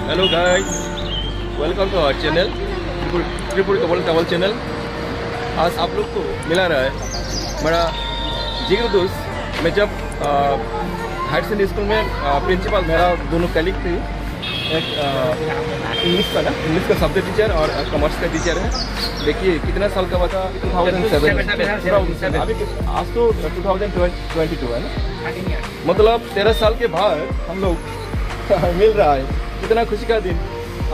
Hello guys, welcome to our channel Tripuri Kamal travel channel. आज आप लोग को मिला रहा है मेरा जिगर दोस्त। मैं जब हायर सेकेंडरी स्कूल में प्रिंसिपल, मेरा दोनों कलीग थे। एक इंग्लिश का सब्जेक्ट टीचर और कॉमर्स का टीचर है। देखिए कितना साल का बता, 2007 अभी आज तो 2022 है ना, मतलब 13 साल के बाद हम लोग मिल रहा है। कितना खुशी का दिन।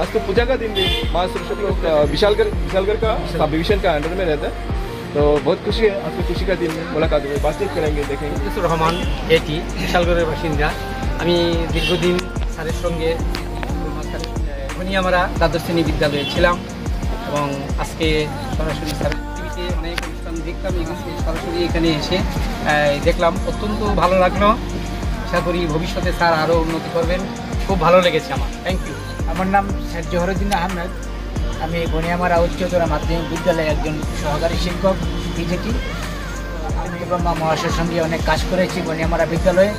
आज तो पूजा का दिन भी, माँ सरस्वती का विशालगढ़ का विभीषण का अंडर में रहता है, तो बहुत खुशी है। आज तो खुशी का दिन में मुलाकात हुई, बातचीत करेंगे, देखेंगे। রহমান এটি বিশালগড়ের বাসিন্দা। আমি দীর্ঘদিন স্যারের সঙ্গে ঘনিয়ামারা দ্বাদশ শ্রেণী বিদ্যালয়ে ছিলাম এবং আজকে সরাসরি স্যারের টিভিতে অনেক অনুষ্ঠান দেখতাম, সরাসরি এখানে এসে দেখলাম, অত্যন্ত ভালো লাগলো। আশা করি ভবিষ্যতে স্যার আরও উন্নতি করবেন। খুব ভালো লেগেছে আমার। Thank you. আমার নাম স্যার জহরুদ্দিন আহমেদ। আমি ঘনিয়ামারা উচ্চতর মাধ্যমিক বিদ্যালয়ে একজন সহকারী শিক্ষক বিজেপি। আমি ব্রহ্মা মহাশয়ের সঙ্গে অনেক কাজ করেছি ঘনিয়ামারা বিদ্যালয়ে।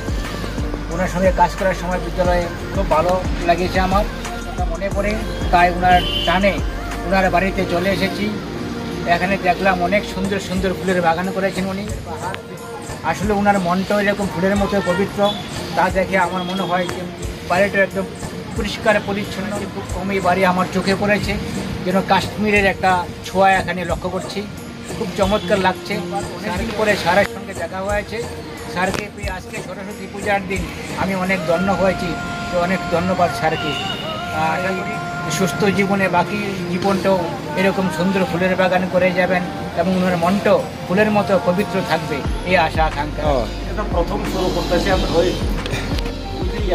ওনার সঙ্গে কাজ করার সময় বিদ্যালয়ে খুব ভালো লাগিয়েছে আমার, মনে পড়ে। তাই ওনার টানে ওনার বাড়িতে চলে এসেছি। এখানে দেখলাম অনেক সুন্দর সুন্দর ফুলের বাগান করেছেন উনি। আসলে ওনার মনটাও এরকম ফুলের মতো পবিত্র। তা দেখে আমার মনে হয় যে বাড়িটা একদম পরিষ্কার পরিচ্ছন্ন। খুব কমই বাড়ি আমার চোখে পড়েছে, যেন কাশ্মীরের একটা ছোঁয়া এখানে লক্ষ্য করছি। খুব চমৎকার লাগছে। অনেকদিন পরে স্যারের সঙ্গে দেখা হয়েছে। স্যারকে পেয়ে আজকে সরস্বতী পূজার দিন আমি অনেক ধন্য হয়েছি, তো অনেক ধন্যবাদ স্যারকে। আশা করি সুস্থ জীবনে বাকি জীবনটাও এরকম সুন্দর ফুলের বাগান করে যাবেন এবং ওনার মনটাও ফুলের মতো পবিত্র থাকবে, এই আশা আকাঙ্ক্ষা। এটা প্রথম শুরু করতেছি আমি ওই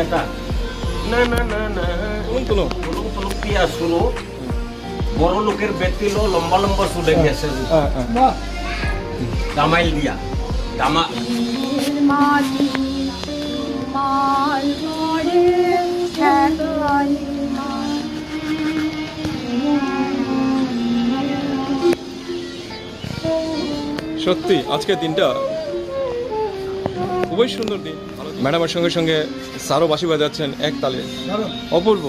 এটা না না না না তুলুম পিয়া শুরু বড় লোকের ব্যক্তি লো লম্বা লম্বা চুলে গেছে দামাইল দিয়া দামা সত্যি আজকের দিনটা খুবই সুন্দর দিন। ম্যাডামের সঙ্গে সঙ্গে স্যারও বাঁশি বাজাচ্ছেন এক তালে, অপূর্ব।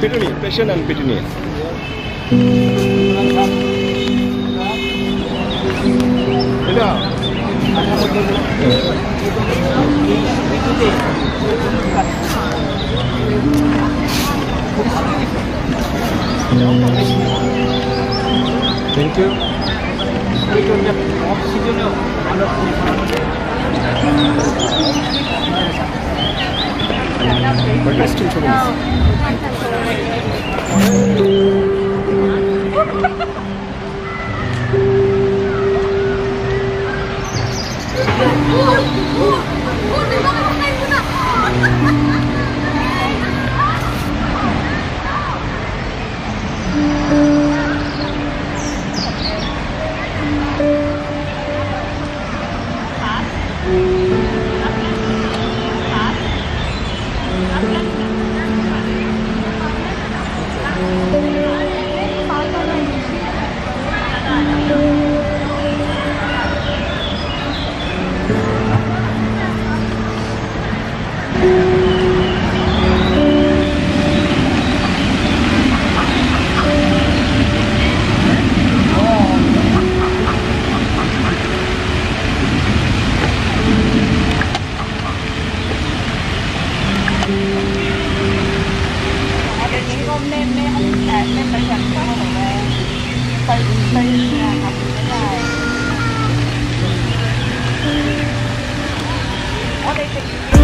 Petunia, passion and petunia. Thank you. Interesting to me. থেকে